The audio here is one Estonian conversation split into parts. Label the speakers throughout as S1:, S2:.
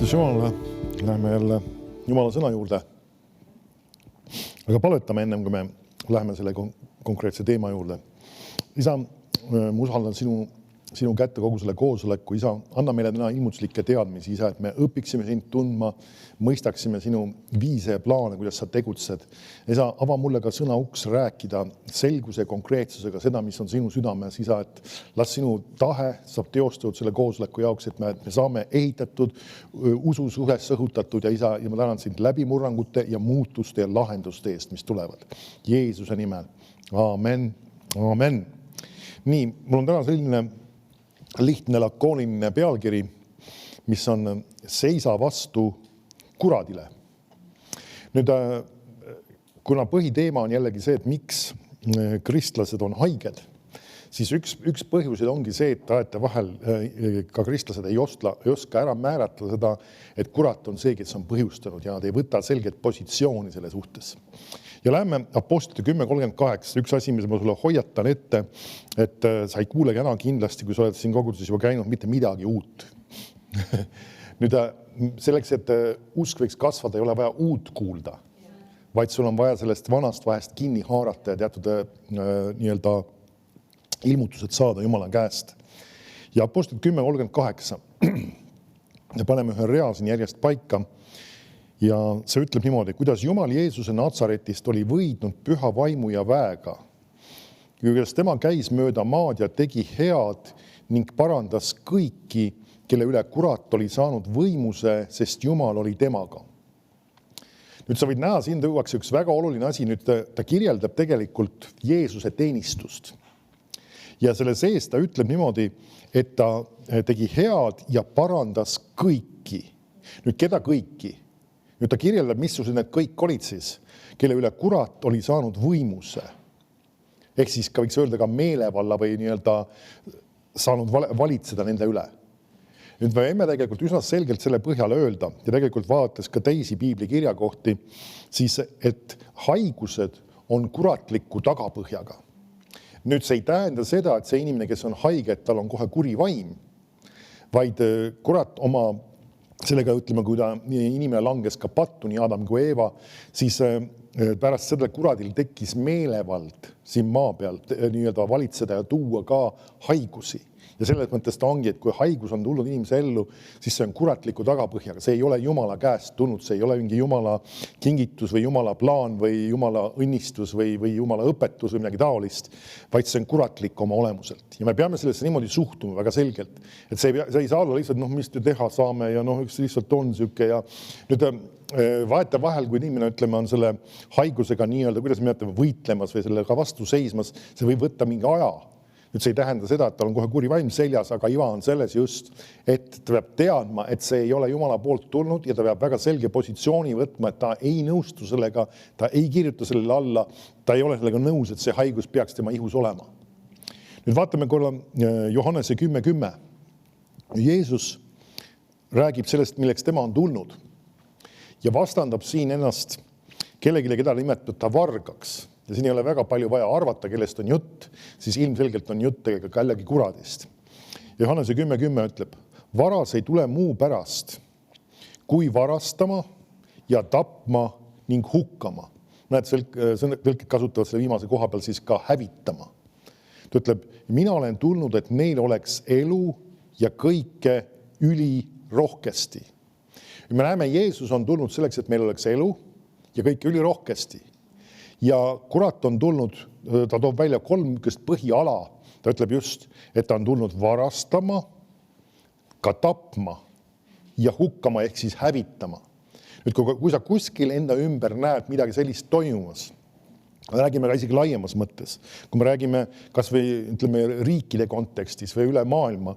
S1: Kiitus Jumalale, läheme jälle Jumala sõna juurde. Aga palvetame ennem, kui me läheme selle konkreetse teema juurde. Isa, ma usaldan sinu kätte kogu selle koosoleku. Isa, anna meile täna ilmutuslikke teadmisi, Isa, et me õpiksime sind tundma, mõistaksime sinu viise ja plaane, kuidas sa tegutsed. Isa, ava mulle ka sõna uks rääkida selguse ja konkreetsusega seda, mis on sinu südames, Isa, et las sinu tahe saab teostatud selle koosoleku jaoks, et me saame ehitatud, usus üles õhutatud ja Isa, ja ma tänan sind läbimurrangute ja muutuste ja lahenduste eest, mis tulevad. Jeesuse nimel. Amen. Amen. Nii, mul on täna selline lihtne lakooniline pealkiri, mis on Seisa vastu kuradile. Nüüd, kuna põhiteema on jällegi see, et miks kristlased on haiged, siis üks põhjuseid ongi see, et aete vahel ka kristlased ei oska ära määrata seda, et kurat on see, kes on põhjustanud ja nad ei võta selget positsiooni selle suhtes. Ja läheme Apostlite 10.38. Üks asi, mis ma sulle hoiatan ette, et sa ei kuulegi enam kindlasti, kui sa oled siin koguduses juba käinud, mitte midagi uut. Nüüd selleks, et usk võiks kasvada, ei ole vaja uut kuulda, vaid sul on vaja sellest vanast vahest kinni haarata ja teatud nii-öelda ilmutused saada Jumala käest. Ja Apostlid 10.38. Ja paneme ühe rea siin järjest paika. Ja see ütleb niimoodi, kuidas Jumal Jeesuse Natsaretist oli võidnud püha vaimu ja väega, kuidas tema käis mööda maad ja tegi head ning parandas kõiki, kelle üle kurat oli saanud võimuse, sest Jumal oli temaga. Nüüd sa võid näha, siin tõuakse üks väga oluline asi, nüüd ta kirjeldab tegelikult Jeesuse teenistust. Ja selle sees ta ütleb niimoodi, et ta tegi head ja parandas kõiki. Nüüd keda kõiki? Nüüd ta kirjeldab, missugused need kõik olid siis, kelle üle kurat oli saanud võimuse. Ehk siis ka võiks öelda ka meelevalla või nii-öelda saanud valitseda nende üle. Nüüd me võime tegelikult üsna selgelt selle põhjale öelda ja tegelikult vaadates ka teisi piibli kirjakohti, siis et haigused on kuratliku tagapõhjaga. Nüüd see ei tähenda seda, et see inimene, kes on haige, et tal on kohe kuri vaim, vaid kurat oma sellega ütleme, kui ta inimene langes ka pattu, nii Adam kui Eeva, siis pärast seda kuradil tekkis meelevald siin maa peal nii-öelda valitseda ja tuua ka haigusi. Ja selles mõttes ta ongi, et kui haigus on tulnud inimese ellu, siis see on kuratliku tagapõhjaga. See ei ole Jumala käest tulnud, see ei ole mingi Jumala kingitus või Jumala plaan või Jumala õnnistus või Jumala õpetus või midagi taolist, vaid see on kuratlik oma olemuselt. Ja me peame sellesse niimoodi suhtuma väga selgelt. Et see ei saa olla lihtsalt, mis te teha saame ja üks lihtsalt on süke ja nüüd vaeta vahel, kui inimene on selle haigusega nii-öelda, kuidas me jätame võitlemas või sellega vastu seismas, see võib võtta mingi aja. Nüüd see ei tähenda seda, et tal on kohe kuri vaim seljas, aga iva on selles just, et ta peab teadma, et see ei ole Jumala poolt tulnud ja ta peab väga selge positsiooni võtma, et ta ei nõustu sellega, ta ei kirjuta sellele alla, ta ei ole sellega nõus, et see haigus peaks tema ihus olema. Nüüd vaatame korra Johannese 10.10. Jeesus räägib sellest, milleks tema on tulnud ja vastandab siin ennast kellelegi, keda nimetab ta vargaks. Ja siin ei ole väga palju vaja arvata, kellest on jutt, siis ilmselgelt on jutt tegelikult jällegi kuradist. Johannese 10.10 ütleb, varas ei tule muu pärast, kui varastama ja tapma ning hukkama. Tõlkid kasutavad selle viimase koha peal siis ka hävitama. Ta ütleb, mina olen tulnud, et neil oleks elu ja kõike ülirohkesti. Me näeme, Jeesus on tulnud selleks, et meil oleks elu ja kõike ülirohkesti. Ja kurat on tulnud, ta toob välja 3 põhiala. Ta ütleb just, et ta on tulnud varastama, ka tapma ja hukkama ehk siis hävitama. Nüüd, kui sa kuskil enda ümber näed midagi sellist toimumas, me räägime ka isegi laiemas mõttes, kui me räägime kas või ütleme, riikide kontekstis või üle maailma,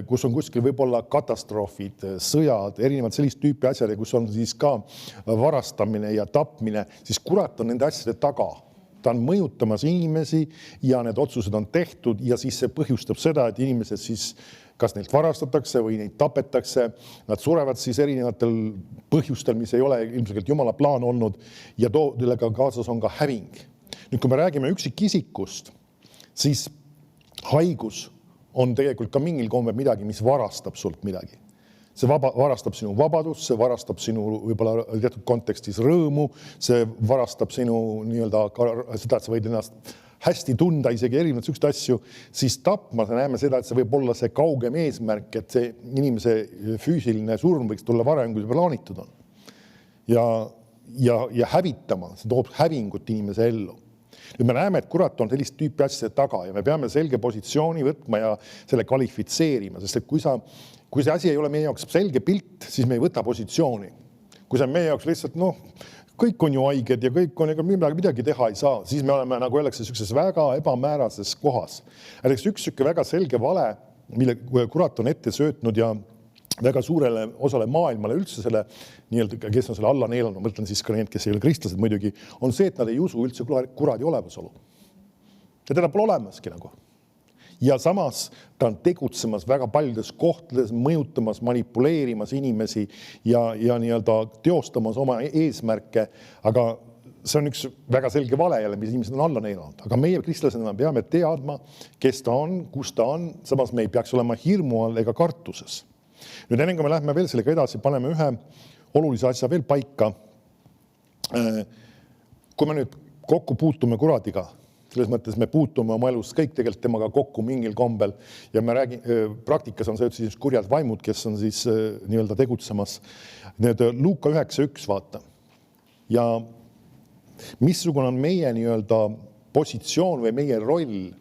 S1: kus on kuskil võib-olla katastroofid, sõjad, erinevad sellist tüüpi asjad, kus on siis ka varastamine ja tapmine, siis kurat on nende asjade taga. Ta on mõjutamas inimesi ja need otsused on tehtud ja siis see põhjustab seda, et inimesed siis kas neilt varastatakse või neid tapetakse, nad surevad siis erinevatel põhjustel, mis ei ole ilmselt Jumala plaan olnud ja sellega kaasas on ka häving. Nüüd, kui me räägime üksikisikust, siis haigus on tegelikult ka mingil kombel midagi, mis varastab sult midagi. see varastab sinu vabadust, see varastab sinu võib-olla teatud kontekstis rõõmu, see varastab sinu nii-öelda seda, et sa võid ennast hästi tunda isegi erinevad sükst asju, siis tapmas näeme seda, et see võib olla see kaugem eesmärk, et see inimese füüsiline surm võiks tulla varem, kui see plaanitud on. Ja hävitama, see toob hävingut inimese ellu. Nüüd me näeme, et kurat on sellist tüüpi asjade taga ja me peame selge positsiooni võtma ja selle kvalifitseerima, sest et kui see asi ei ole meie jaoks selge pilt, siis me ei võta positsiooni. Kui see on meie jaoks lihtsalt, kõik on ju haiged ja kõik on, ega midagi teha ei saa, siis me oleme, nagu öeldakse, sellises väga ebamäärases kohas. Näiteks üks väga selge vale, mille kurat on ette söötnud ja väga suurele osale maailmale üldse selle, kes on selle alla neelanud, mõtlen siis ka need, kes ei ole kristlased muidugi, on see, et nad ei usu üldse kuradi olemasolu. Ja teda pole olemaski nagu. Ja samas ta on tegutsemas väga paljudes kohtades, mõjutamas, manipuleerimas inimesi ja nii-öelda teostamas oma eesmärke, aga see on üks väga selge vale jälle, mis inimesed on alla neelanud. Aga meie kristlasena peame teadma, kes ta on, kus ta on, samas me ei peaks olema hirmu all ega kartuses. Nüüd enne kui me lähme veel sellega edasi, paneme ühe olulise asja veel paika. Kui me nüüd kokku puutume kuradiga, selles mõttes me puutume oma elus kõik tegelikult temaga kokku mingil kombel ja me praktikas on see siis kurjad vaimud, kes on siis nii-öelda tegutsemas. Need Luuka 9.1 vaata. Ja missugune on meie nii-öelda positsioon või meie roll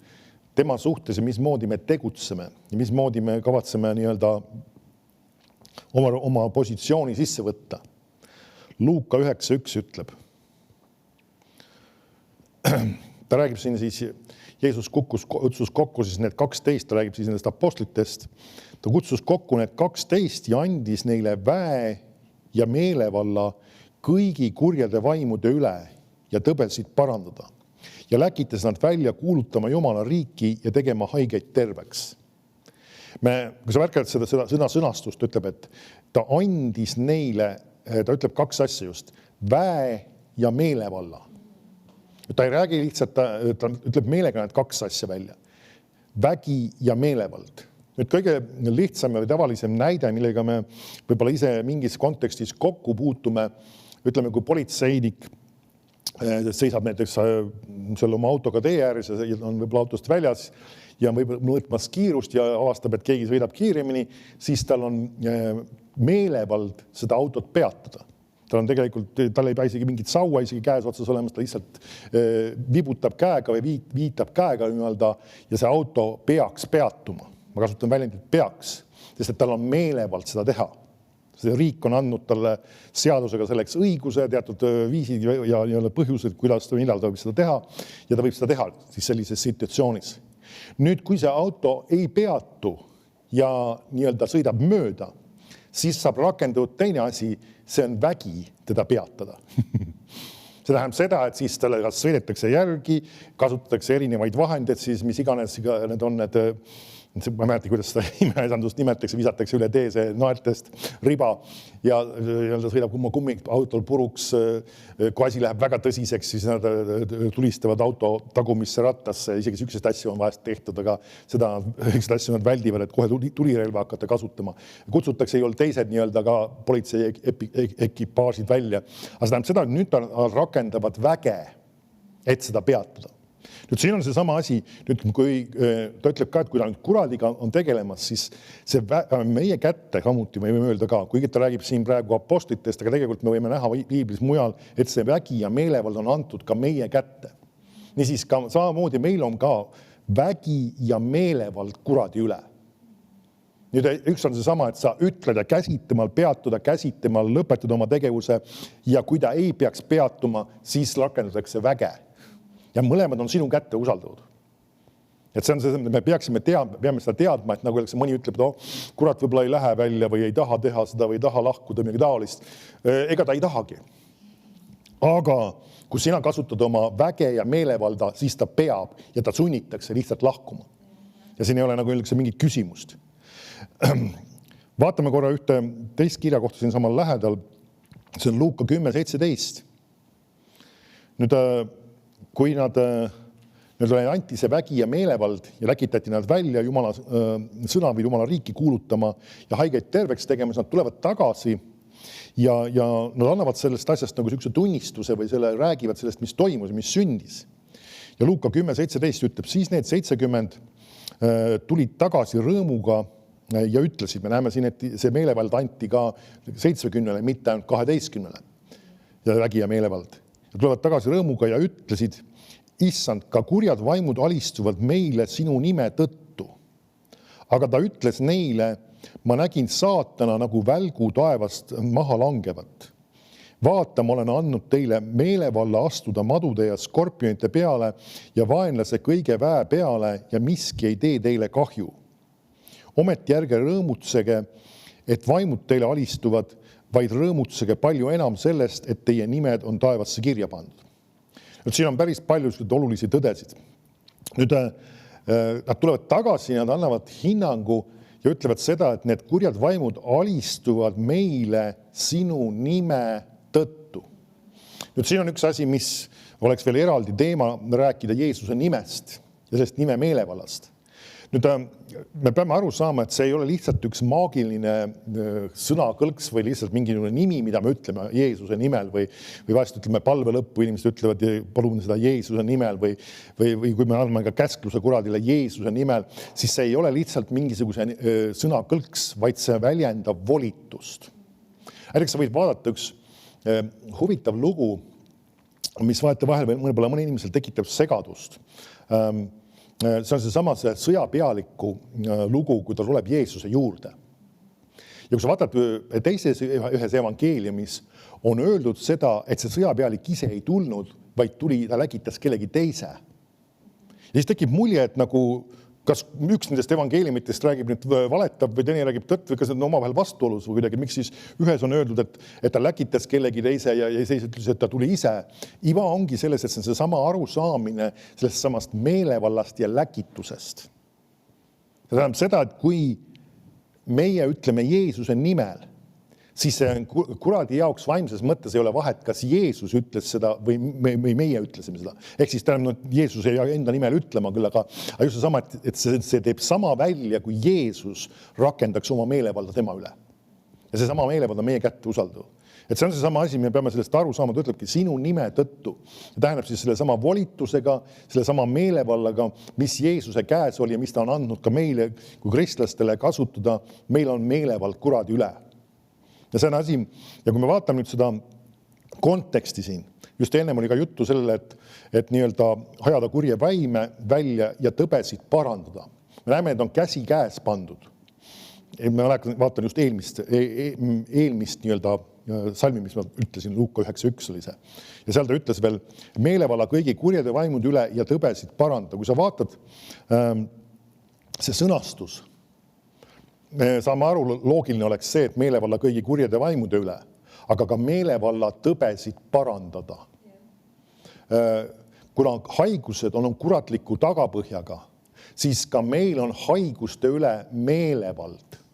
S1: tema suhtes ja mismoodi me tegutseme ja mismoodi me kavatseme nii-öelda oma positsiooni sisse võtta. Luuka 9.1 ütleb. Ta räägib siin siis, Jeesus kutsus kokku siis need 12, ta räägib siis nendest apostlitest. Ta kutsus kokku need 12 ja andis neile väe ja meelevalla kõigi kurjade vaimude üle ja tõbesid parandada. Ja läkitas nad välja kuulutama Jumala riiki ja tegema haigeid terveks. Kui sa märkad seda sõnastust, ütleb, et ta andis neile, ta ütleb 2 asja just, väe ja meelevalla. Ta ei räägi lihtsalt, ta ütleb meelega need 2 asja välja. Vägi ja meelevald. Nüüd kõige lihtsam ja tavalisem näide, millega me võib-olla ise mingis kontekstis kokku puutume, ütleme, kui politseinik seisab näiteks seal oma autoga tee ääres ja on võib-olla autost väljas ja võib mõõtmas kiirust ja avastab, et keegi sõidab kiiremini, siis tal on meelevald seda autot peatada. Tal on tegelikult, tal ei pea isegi mingit saua isegi käes otsas olemas, ta lihtsalt vibutab käega või viitab käega ja see auto peaks peatuma. Ma kasutan väljendit peaks, sest et tal on meelevald seda teha. See riik on andnud talle seadusega selleks õiguse, teatud viisid ja põhjused, kuidas ta millal ta võib seda teha ja ta võib seda teha siis sellises situatsioonis. Nüüd, kui see auto ei peatu ja nii-öelda sõidab mööda, siis saab rakenduda teine asi, see on vägi teda peatada. See tähendab seda, et siis talle kas sõidetakse järgi, kasutatakse erinevaid vahendeid, siis mis iganes need on need, ma mäletan, kuidas seda imeesandust nimetakse, visatakse üle tee see naertest riba ja sõidab autol puruks. Kui asi läheb väga tõsiseks, siis nad tulistavad auto tagumisse rattasse, isegi sellised asju on vahest tehtud, aga seda asju nad väldivad, et kohe tulirelva hakata kasutama. Kutsutakse ei ole teised nii-öelda ka politsei ekipaažid välja. Aga see tähendab seda, et nüüd rakendavad väge, et seda peatada. Nüüd siin on see sama asi, nüüd kui ta ütleb ka, et kui ta kuradiga on tegelemas, siis see meie kätte samuti me võime öelda ka, kuigi ta räägib siin praegu apostlitest, aga tegelikult me võime näha Piiblis mujal, et see vägi ja meelevald on antud ka meie kätte. Niisiis ka samamoodi meil on ka vägi ja meelevald kuradi üle. Nüüd üks on see sama, et sa ütled ja käsitemal peatuda, käsitemal lõpetada oma tegevuse ja kui ta ei peaks peatuma, siis rakendatakse väge. Ja mõlemad on sinu kätte usaldatud. Et see on see, me peame seda teadma, et nagu mõni ütleb, et kurat võib-olla ei lähe välja või ei taha teha seda või ei taha lahkuda midagi taolist. Ega ta ei tahagi. Aga kui sina kasutad oma väge ja meelevalda, siis ta peab ja ta sunnitakse lihtsalt lahkuma. Ja siin ei ole nagu mingit küsimust. Vaatame korra ühte teist kirja kohta siin samal lähedal. See on Luuka 10.17. Nüüd kui nad Neile anti see vägi ja meelevald ja läkitati nad välja Jumala sõna või Jumala riiki kuulutama ja haigeid terveks tegema, siis nad tulevad tagasi ja nad annavad sellest asjast nagu niisuguse tunnistuse või räägivad sellest, mis toimus, mis sündis. Ja Luuka 10:17 ütleb, siis need 70 tulid tagasi rõõmuga ja ütlesid, me näeme siin, et see meelevald anti ka 70, mitte ainult 12 ja vägi ja meelevald. Ja tulevad tagasi rõõmuga ja ütlesid, issand, ka kurjad vaimud alistuvad meile sinu nime tõttu. Aga ta ütles neile, ma nägin saatana nagu välgu taevast maha langevat. Vaata, ma olen andnud teile meelevalla astuda madude ja skorpionite peale ja vaenlase kõige väe peale ja miski ei tee teile kahju. Ometi ärge rõõmutsege, et vaimud teile alistuvad, vaid rõõmutsege palju enam sellest, et teie nimed on taevasse kirja pandud. Siin on päris palju olulisi tõdesid. Nüüd nad tulevad tagasi ja nad annavad hinnangu ja ütlevad seda, et need kurjad vaimud alistuvad meile sinu nime tõttu. Nüüd siin on üks asi, mis oleks veel eraldi teema rääkida Jeesuse nimest ja sellest nime meelevallast. Nüüd me peame aru saama, et see ei ole lihtsalt üks maagiline sõnakõlks või lihtsalt mingisugune nimi, mida me ütleme Jeesuse nimel või vahest ütleme palve lõppu, inimesed ütlevad, palume seda Jeesuse nimel või kui me anname ka käskluse kuradile Jeesuse nimel, siis see ei ole lihtsalt mingisuguse sõnakõlks, vaid see väljendab volitust. Näiteks sa võid vaadata üks huvitav lugu, mis vahel mõnel inimesel tekitab segadust. See on seesama sõjapealiku lugu, kui ta tuleb Jeesuse juurde. Ja kui sa vaatad teises ühes evangeeliumis, on öeldud seda, et see sõjapealik ise ei tulnud, vaid ta läkitas kellegi teise. Ja siis tekib mulje, et nagu kas üks nendest evangeeliumitest räägib nüüd valetab või teine räägib tõtt või kas need on omavahel vastuolus või kuidagi, miks siis ühes on öeldud, et ta läkitas kellegi teise ja siis ütles, et ta tuli ise. Iva ongi selles, et see on seesama arusaamine sellest samast meelevallast ja läkitusest. See tähendab seda, et kui meie ütleme Jeesuse nimel, siis see kuradi jaoks vaimses mõttes ei ole vahet, kas Jeesus ütles seda või meie ütlesime seda. Ehk siis tähendab, Jeesus ei enda nimel ütlema küll, aga just seesama, et see teeb sama välja, kui Jeesus rakendaks oma meelevalda tema üle. Ja see sama meelevald on meie kätte usalduv. Et see on seesama asi, me peame sellest aru saama, ta ütlebki sinu nime tõttu. Ja tähendab siis selle sama volitusega, selle sama meelevallaga, mis Jeesuse käes oli ja mis ta on andnud ka meile kui kristlastele kasutada, meil on meelevald kuradi üle. Ja see on asi, ja kui me vaatame nüüd seda konteksti siin, just ennem oli ka juttu sellele, et nii-öelda hajada kurje vaime välja ja tõbesid parandada. Me näeme, et on käsi käes pandud. Ma vaatan just eelmist nii-öelda salmi, mis ma ütlesin, Luuka 9:1 oli see. Ja seal ta ütles veel, meelevalla kõigi kurjade vaimud üle ja tõbesid parandada. Kui sa vaatad see sõnastus, me saame aru, loogiline oleks see, et meelevalla kõigi kurjade vaimude üle, aga ka meelevalla tõbesid parandada. Kuna haigused on kuratliku tagapõhjaga, siis ka meil on haiguste üle meelevald.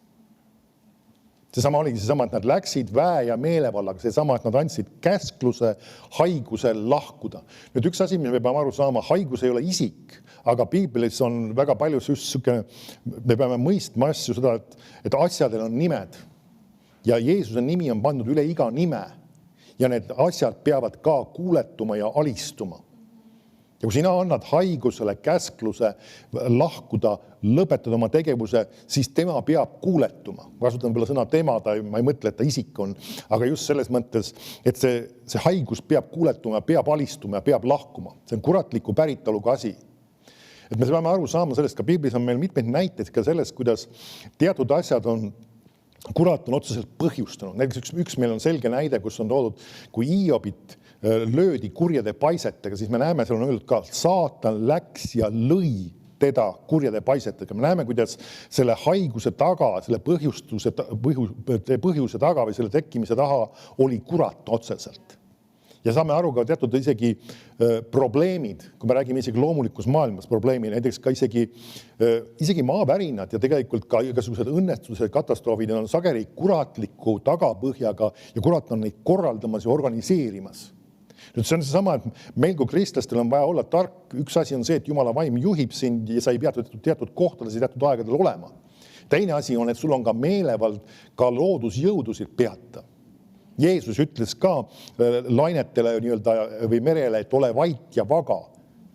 S1: Seesama oligi seesama, et nad läksid väe ja meelevallaga, seesama, et nad andsid käskluse haigusel lahkuda. Nüüd üks asi, mis me peame aru saama, haigus ei ole isik, aga piiblis on väga palju selline, me peame mõistma asju seda, et asjadel on nimed ja Jeesuse nimi on pandud üle iga nime ja need asjad peavad ka kuuletuma ja alistuma. Ja kui sina annad haigusele käskluse lahkuda, lõpetada oma tegevuse, siis tema peab kuuletuma. Ma kasutan võib-olla sõna tema, ma ei mõtle, et ta isik on, aga just selles mõttes, et see haigus peab kuuletuma, peab alistuma ja peab lahkuma. See on kuratliku päritoluga asi. Et me peame aru saama sellest, ka piiblis on meil mitmeid näiteid ka sellest, kuidas teatud asjad on kurat on otseselt põhjustanud. Näiteks üks meil on selge näide, kus on toodud, kui Hiobit löödi kurjade paisetega, siis me näeme, seal on öeldud ka, saatan läks ja lõi teda kurjade paisetega. Me näeme, kuidas selle haiguse taga, selle põhjuse taga või selle tekkimise taha oli kurat otseselt. Ja saame aru ka teatud isegi probleemid, kui me räägime isegi loomulikus maailmas probleemi, näiteks ka isegi maavärinad ja tegelikult ka igasugused õnnestused, katastroofid on sageli kuratliku tagapõhjaga ja kurat on neid korraldamas ja organiseerimas. Nüüd see on seesama, et meil kui kristlastel on vaja olla tark. Üks asi on see, et Jumala vaim juhib sind ja sa ei pea teatud kohtades ja teatud aegadel olema. Teine asi on, et sul on ka meelevald ka loodusjõudusid peata. Jeesus ütles ka lainetele või merele, et ole vait ja vaga.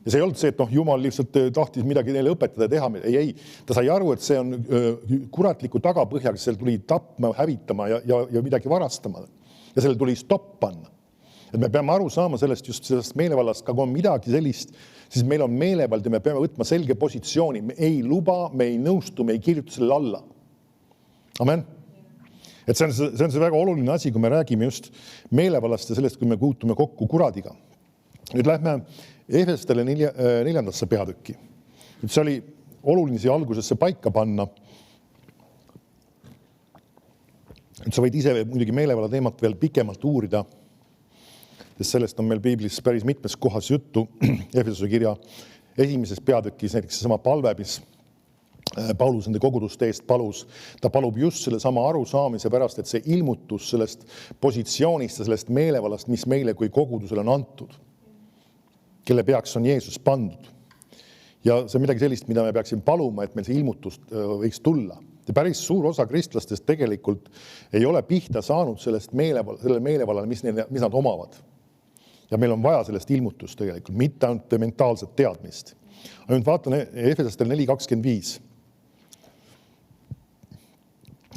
S1: Ja see ei olnud see, et Jumal lihtsalt tahtis midagi neile õpetada ja teha. Ei. Ta sai aru, et see on kuratliku tagapõhjaga, seal tuli tapma, hävitama ja midagi varastama. Ja sellel tuli stopp panna. Et me peame aru saama sellest meelevallast, kui on midagi sellist, siis meil on meelevald ja me peame võtma selge positsiooni. Me ei luba, me ei nõustu, me ei kirjuta selle alla. Amen. Et see on see väga oluline asi, kui me räägime just meelevallast ja sellest, kui me puutume kokku kuradiga. Nüüd lähme Efestele 4. peatükki. Nüüd see oli oluline siia algusesse paika panna. Nüüd sa võid ise muidugi meelevalla teemat veel pikemalt uurida, sest sellest on meil piiblis päris mitmes kohas juttu. Efesuse kirja 1. peatükis näiteks seesama palve, mis Paulus nende koguduste eest palus. Ta palub just selle sama arusaamise pärast, et see ilmutus sellest positsioonist ja sellest meelevallast, mis meile kui kogudusele on antud, kelle peaks on Jeesus pandud. Ja see on midagi sellist, mida me peaksime paluma, et meil see ilmutust võiks tulla. Ja päris suur osa kristlastest tegelikult ei ole pihta saanud sellest meelevallale, mis nad omavad. Ja meil on vaja sellest ilmutust tegelikult, mitte ainult mentaalset teadmist. Nüüd vaatan Efesestel 4.25.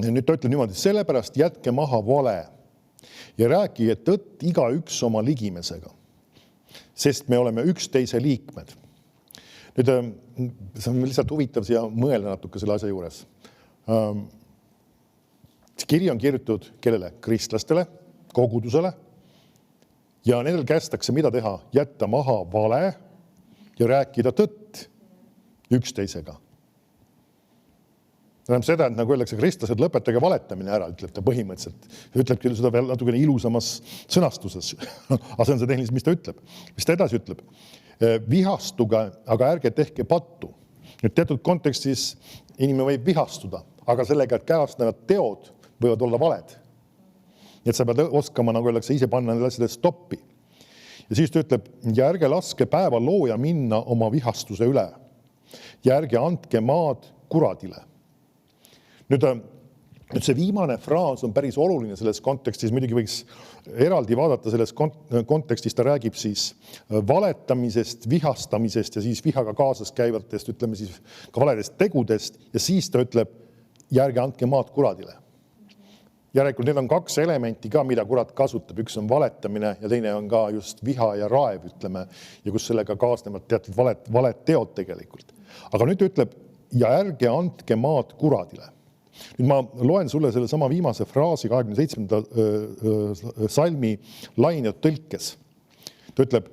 S1: Nüüd ta ütleb niimoodi, sellepärast jätke maha vale ja rääkige tõtt igaüks oma ligimesega, sest me oleme üksteise liikmed. Nüüd see on lihtsalt huvitav siia mõelda natuke selle asja juures. Kiri on kirjutatud kellele? Kristlastele, kogudusele. Ja nendel kästakse mida teha? Jätta maha vale ja rääkida tõtt üksteisega. Tähendab seda, et nagu öeldakse, kristlased, lõpetage valetamine ära, ütleb ta põhimõtteliselt. Ütleb küll seda veel natukene ilusamas sõnastuses. Aga see on see tehniliselt, mis ta ütleb. Mis ta edasi ütleb? Vihastuge, aga ärge tehke pattu. Nüüd teatud kontekstis inimene võib vihastuda, aga sellega, et kaasnevad teod võivad olla valed. Et sa pead oskama, nagu öeldakse, ise panna need asjad stoppi. Ja siis ta ütleb, ja ärge laske päeva looja minna oma vihastuse üle. Ja ärge andke maad kuradile. Nüüd see viimane fraas on päris oluline selles kontekstis. Muidugi võiks eraldi vaadata selles kontekstis. Ta räägib siis valetamisest, vihastamisest ja siis vihaga kaasas käivatest, ütleme siis ka valedest tegudest. Ja siis ta ütleb, ja ärge andke maad kuradile. Järelikult need on kaks elementi ka, mida kurat kasutab. Üks on valetamine ja teine on ka just viha ja raev, ütleme, ja kus sellega kaasnevad teatud valed teod tegelikult. Aga nüüd ütleb, ja ärge andke maad kuradile. Nüüd ma loen sulle selle sama viimase fraasi 27. salmi laine tõlkes. Ta ütleb,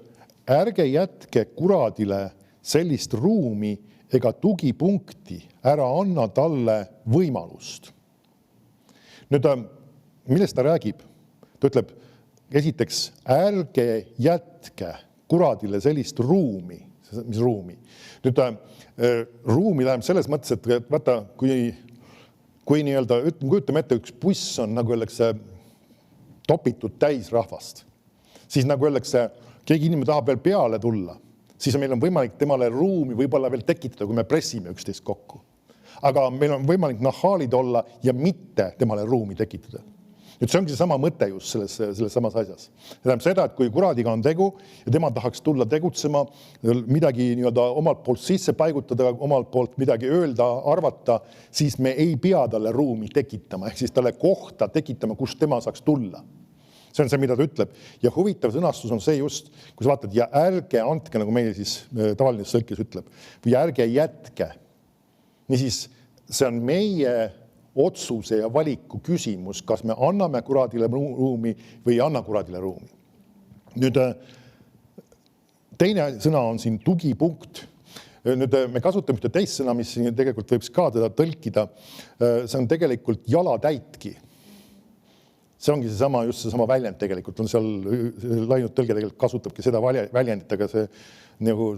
S1: ärge jätke kuradile sellist ruumi ega tugipunkti, ära anna talle võimalust. Nüüd, millest ta räägib? Ta ütleb, esiteks, ärge jätke kuradile sellist ruumi. Mis ruumi? Nüüd, ruumi tähendab selles mõttes, et vaata, kui nii-öelda, kujutame ette, üks buss on, nagu öeldakse, topitud täis rahvast, siis nagu öeldakse, keegi inimene tahab veel peale tulla, siis meil on võimalik temale ruumi võib-olla veel tekitada, kui me pressime üksteist kokku. Aga meil on võimalik nahaalid olla ja mitte temale ruumi tekitada. Nüüd see ongi see sama mõte just selles samas asjas. Tähendab seda, et kui kuradiga on tegu ja tema tahaks tulla tegutsema, midagi nii-öelda omalt poolt sisse paigutada, omalt poolt midagi öelda, arvata, siis me ei pea talle ruumi tekitama, ehk siis talle kohta tekitama, kus tema saaks tulla. See on see, mida ta ütleb. Ja huvitav sõnastus on see just, kui sa vaatad, ja ärge andke, nagu meie siis tavaline sõlkes ütleb, või ärge jätke. Niisiis, see on meie otsuse ja valiku küsimus, kas me anname kuradile ruumi või ei anna kuradile ruumi. Nüüd, teine sõna on siin tugipunkt. Nüüd me kasutame ühte teist sõna, mis tegelikult võib ka teda tõlkida. See on tegelikult jalatäitki. See ongi just seesama väljend tegelikult. On seal läinud tõlge tegelikult kasutabki seda väljendit, aga see nagu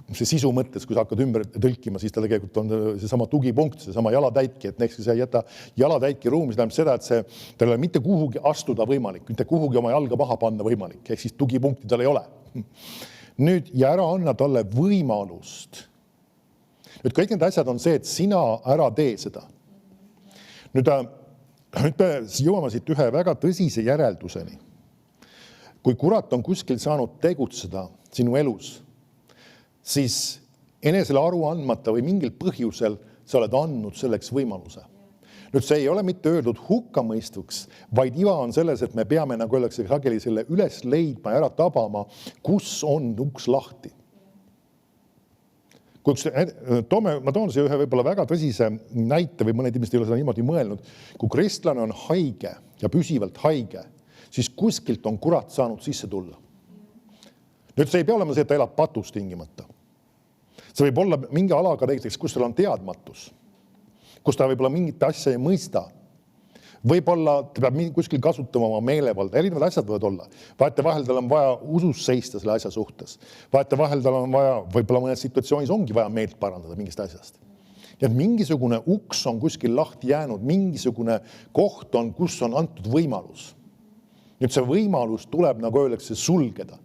S1: see sisu mõttes, kui sa hakkad ümber tõlkima, siis ta tegelikult on seesama tugipunkt, seesama jalatäitki, et näiteks kui sa ei jäta jalatäitki ruumi, see tähendab seda, et tal ei ole mitte kuhugi astuda võimalik, mitte kuhugi oma jalga maha panna võimalik, ehk siis tugipunkti tal ei ole. Nüüd ja ära anna talle võimalust. Nüüd kõik need asjad on see, et sina ära tee seda. Nüüd me jõuame siit ühe väga tõsise järelduseni. Kui kurat on kuskil saanud tegutseda sinu elus, siis enesele aru andmata või mingil põhjusel sa oled andnud selleks võimaluse. Nüüd see ei ole mitte öeldud hukkamõistuks, vaid iva on selles, et me peame, nagu öeldakse sageli, selle üles leidma ja ära tabama, kus on uks lahti. Ma toon siia ühe võib-olla väga tõsise näite või mõned inimesed ei ole seda niimoodi mõelnud. Kui kristlane on haige ja püsivalt haige, siis kuskilt on kurat saanud sisse tulla. Nüüd see ei pea olema see, et ta elab patus tingimata. See võib olla mingi alaga näiteks, kus tal on teadmatus, kus ta võib-olla mingit asja ei mõista. Võib-olla ta peab kuskil kasutama oma meelevalda, erinevad asjad võivad olla. Vaate vahel tal on vaja usus seista selle asja suhtes. Vaate vahel tal on vaja, võib-olla mõnes situatsioonis ongi vaja meelt parandada mingist asjast. Ja et mingisugune uks on kuskil lahti jäänud, mingisugune koht on, kus on antud võimalus. Nüüd see võimalus tuleb, nagu öeldakse, sulgeda.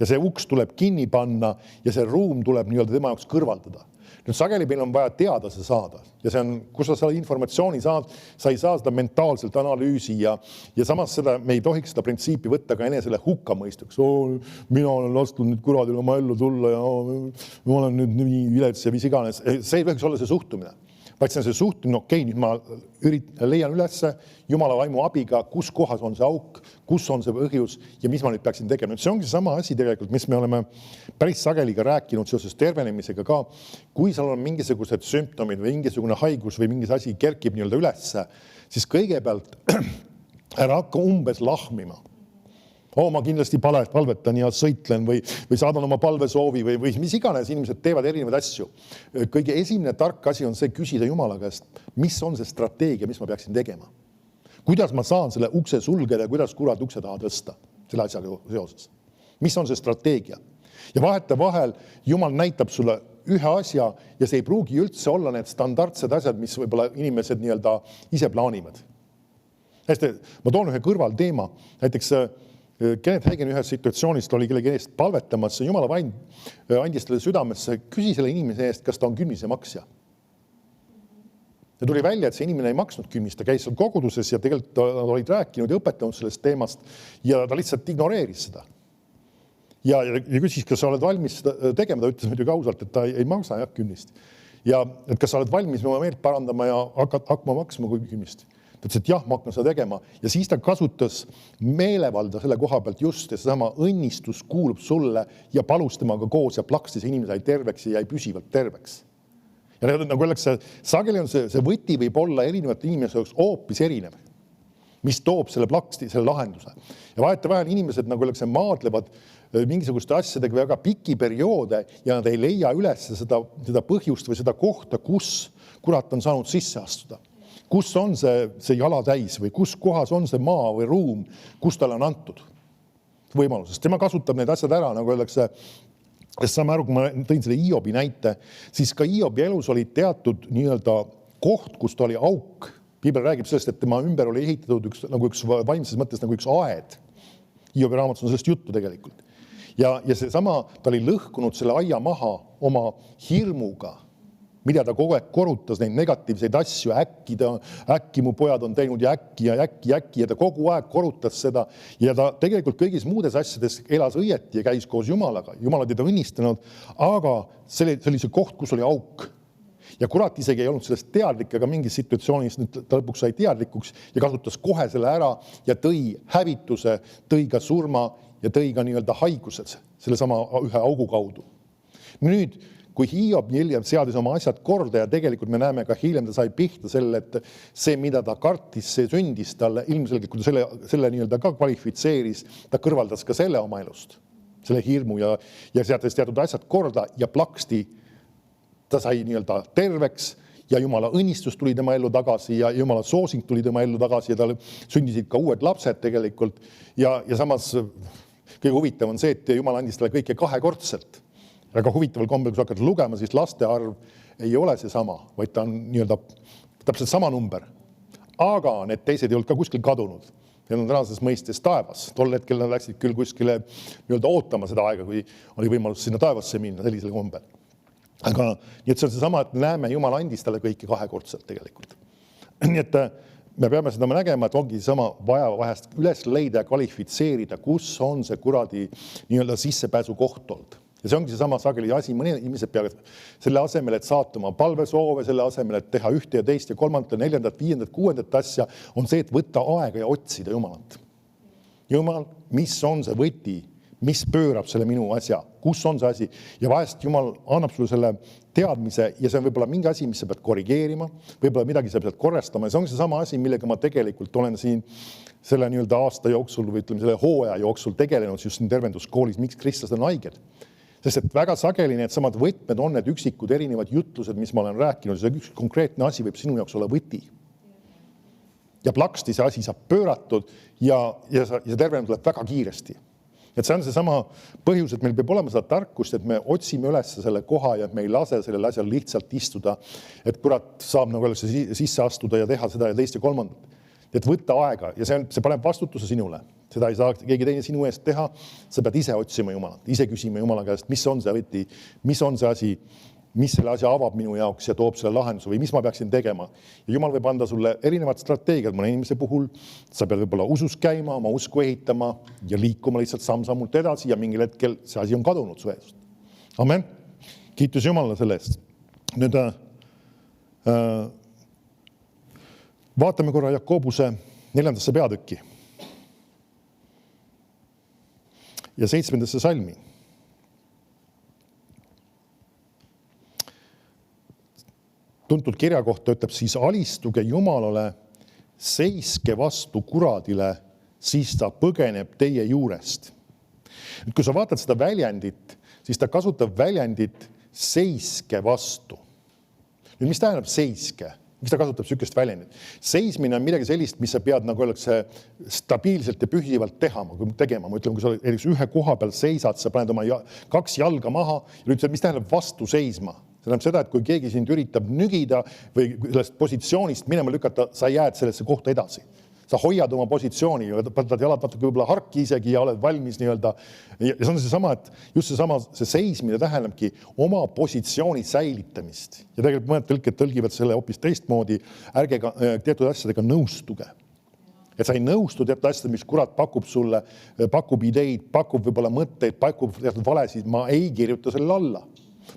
S1: Ja see uks tuleb kinni panna ja see ruum tuleb nii-öelda tema jaoks kõrvaldada. Nüüd sageli meil on vaja teada see saada. Ja see on, kus sa seda informatsiooni saad, sa ei saa seda mentaalselt analüüsi ja samas seda, me ei tohiks seda printsiipi võtta ka enesele hukkamõistuks. Mina olen lastud nüüd kuradil oma ellu tulla ja ma olen nüüd nii vilets ja mis iganes. See ei võiks olla see suhtumine. Vaid see on see suhtumine, okei, nüüd ma leian ülesse Jumala vaimu abiga, kus kohas on see auk, kus on see põhjus ja mis ma nüüd peaksin tegema. Nüüd see ongi sama asi tegelikult, mis me oleme päris sageli ka rääkinud seoses tervenemisega ka. Kui seal on mingisugused sümptomid või mingisugune haigus või mingis asi kerkib nii-öelda ülesse, siis kõigepealt ära hakka umbes lahmima. Ma kindlasti palvetan ja sõitlen või saadan oma palvesoovi või mis iganes inimesed teevad erinevaid asju. Kõige esimene tark asi on see küsida Jumala käest, mis on see strateegia, mis ma peaksin tegema. Kuidas ma saan selle ukse sulgeda ja kuidas kurat ukse taha tõsta selle asjaga seoses. Mis on see strateegia? Ja vahel Jumal näitab sulle ühe asja ja see ei pruugi üldse olla need standardsed asjad, mis võib-olla inimesed nii-öelda ise plaanivad. Ma toon ühe kõrvalteema, näiteks Kenneth Hagin ühes situatsioonist oli kellegi eest palvetamas, Jumala vaim andis talle südamesse, küsi selle inimese eest, kas ta on kümmise maksja. Ja tuli välja, et see inimene ei maksnud kümmist, ta käis seal koguduses ja tegelikult olid rääkinud ja õpetanud sellest teemast ja ta lihtsalt ignoreeris seda. Ja küsis, kas sa oled valmis seda tegema, ta ütles muidugi ausalt, et ta ei maksa kümmist. Ja et kas sa oled valmis oma meelt parandama ja hakkama maksma kui kümmist. Ta ütles, et jah, ma hakkan seda tegema. Ja siis ta kasutas meelevalda selle koha pealt just, ja seesama õnnistus kuulub sulle ja palus temaga koos ja plaksti see inimene jäi terveks ja jäi püsivalt terveks. Ja nagu öeldakse, sageli on see võti võib olla erinevate inimese jaoks hoopis erinev, mis toob selle plaksti, selle lahenduse. Ja vahetevahel inimesed, nagu öeldakse, maadlevad mingisuguste asjadega väga pikki perioode ja nad ei leia üles seda põhjust või seda kohta, kus kurat on saanud sisse astuda. Kus on see jala täis või kus kohas on see maa või ruum, kus tal on antud võimalusest. Tema kasutab need asjad ära, nagu öeldakse, sest saame aru, kui ma tõin selle Hiobi näite, siis ka Hiobi elus oli teatud nii-öelda koht, kus ta oli auk. Piibel räägib sellest, et tema ümber oli ehitatud üks vaimses mõttes nagu üks aed. Hiobi raamatus on sellest juttu tegelikult. Ja seesama, ta oli lõhkunud selle aia maha oma hirmuga, mida ta kogu aeg korutas neid negatiivseid asju, äkki mu pojad on teinud ja äkki ja ta kogu aeg korutas seda ja ta tegelikult kõigis muudes asjades elas õieti ja käis koos Jumalaga. Jumal oli teda õnnistanud, aga see oli see koht, kus oli auk. Ja kurat isegi ei olnud sellest teadlik, aga mingis situatsioonis ta lõpuks sai teadlikuks ja kasutas kohe selle ära ja tõi hävituse, tõi ka surma ja tõi ka nii-öelda haigused selle sama ühe augu kaudu. Nüüd, kui Hiob hiljem seadis oma asjad korda ja tegelikult me näeme ka hiljem ta sai pihta selle, et see, mida ta kartis, see sündis talle ilmselgelt, kui ta selle nii-öelda ka kvalifitseeris, ta kõrvaldas ka selle oma elust, selle hirmu ja seadis teatud asjad korda ja plaksti ta sai nii-öelda terveks ja Jumala õnnistus tuli tema ellu tagasi ja Jumala soosing tuli tema ellu tagasi ja tal sündisid ka uued lapsed tegelikult ja samas kõige huvitav on see, et Jumal andis talle kõike kahekordselt. Väga huvitaval kombel, kui sa hakkad lugema, siis laste arv ei ole see sama, vaid ta on nii-öelda täpselt sama number. Aga need teised ei olnud ka kuskil kadunud. Need on tänases mõistes taevas. Tol hetkel nad läksid küll kuskile nii-öelda ootama seda aega, kui oli võimalus sinna taevasse minna sellisel kombel. Aga nii et see on seesama, et näeme, Jumal andis talle kõiki kahekordselt tegelikult. Nii et me peame seda nägema, et ongi sama vaja vahest üles leida ja kvalifitseerida, kus on see kuradi nii-öelda sissepääsu koht olnud. Ja see ongi seesama sageli asi, mõni inimesed peavad selle asemel, et saata oma palvesoove, selle asemel, et teha ühte ja teist ja kolmandat, neljandat, viiendat, kuuendat asja, on see, et võtta aega ja otsida Jumalat. Jumal, mis on see võti, mis pöörab selle minu asja, kus on see asi? Ja vahest Jumal annab sulle selle teadmise ja see on võib-olla mingi asi, mis sa pead korrigeerima, võib-olla midagi sa pead korrastama ja see on seesama asi, millega ma tegelikult olen siin selle nii-öelda aasta jooksul või ütleme selle hooaja jooksul tegelenud just siin tervenduskoolis, miks kristlased on haiged. Sest et väga sageli need samad võtmed on need üksikud erinevad jutlused, mis ma olen rääkinud. See üks konkreetne asi võib sinu jaoks olla võti. Ja plaksti see asi saab pööratud ja tervenem tuleb väga kiiresti. Et see on seesama põhjus, et meil peab olema seda tarkust, et me otsime üles selle koha ja me ei lase sellel asjal lihtsalt istuda, et kurat saab nagu sisse astuda ja teha seda ja teist ja kolmandat. Et võtta aega ja see paneb vastutuse sinule. Seda ei saa keegi teine sinu eest teha. Sa pead ise otsima Jumalat, ise küsima Jumala käest, mis on see võti, mis on see asi, mis selle asja avab minu jaoks ja toob selle lahenduse või mis ma peaksin tegema. Ja Jumal võib anda sulle erinevad strateegiad. Mõne inimese puhul sa pead võib-olla usus käima, oma usku ehitama ja liikuma lihtsalt samm-sammult edasi ja mingil hetkel see asi on kadunud su eest. Amen. Kiitus Jumalale selle eest. Nüüd vaatame korra Jakobuse 4. peatükki ja 7. salmi. Tuntud kirja kohta ütleb siis alistuge Jumalale, seiske vastu kuradile, siis ta põgeneb teie juurest. Nüüd, kui sa vaatad seda väljendit, siis ta kasutab väljendit seiske vastu. Nüüd, mis tähendab seiske? Miks ta kasutab sükest väljendit? Seismine on midagi sellist, mis sa pead nagu öeldakse stabiilselt ja püsivalt tegema. Ma ütlen, kui sa ühe koha peal seisad, sa paned oma 2 jalga maha ja ütled, mis tähendab vastu seisma. See tähendab seda, et kui keegi sind üritab nügida või sellest positsioonist minema lükata, sa jääd sellesse kohta edasi. Sa hoiad oma positsiooni, võtad jalad natuke võib-olla harki isegi ja oled valmis nii-öelda. Ja see on seesama, et just see seismine tähendabki oma positsiooni säilitamist. Ja tegelikult mõned tõlked tõlgivad selle hoopis teistmoodi, ärge teatud asjadega nõustuge. Et sa ei nõustu teatud asjad, mis kurat pakub sulle, pakub ideid, pakub võib-olla mõtteid, pakub teatud valesid, ma ei kirjuta selle alla.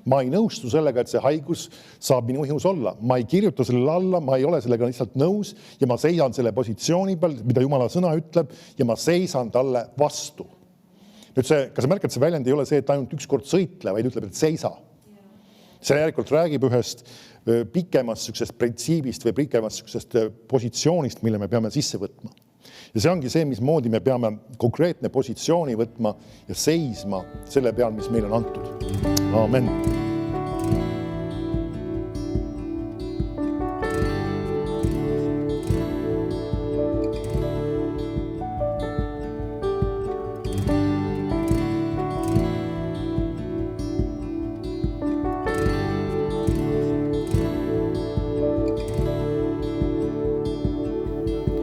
S1: Ma ei nõustu sellega, et see haigus saab minu ihus olla. Ma ei kirjuta sellele alla, ma ei ole sellega lihtsalt nõus ja ma seisan selle positsiooni peal, mida Jumala sõna ütleb ja ma seisan talle vastu. Nüüd see, kas sa märkad, see väljend ei ole see, et ainult üks kord sõitle, vaid ütleb, et seisa. See järelikult räägib ühest pikemast süksest printsiibist või pikemast süksest positsioonist, mille me peame sisse võtma. Ja see ongi see, mismoodi me peame konkreetne positsiooni võtma ja seisma selle peal, mis meile on antud. Amen.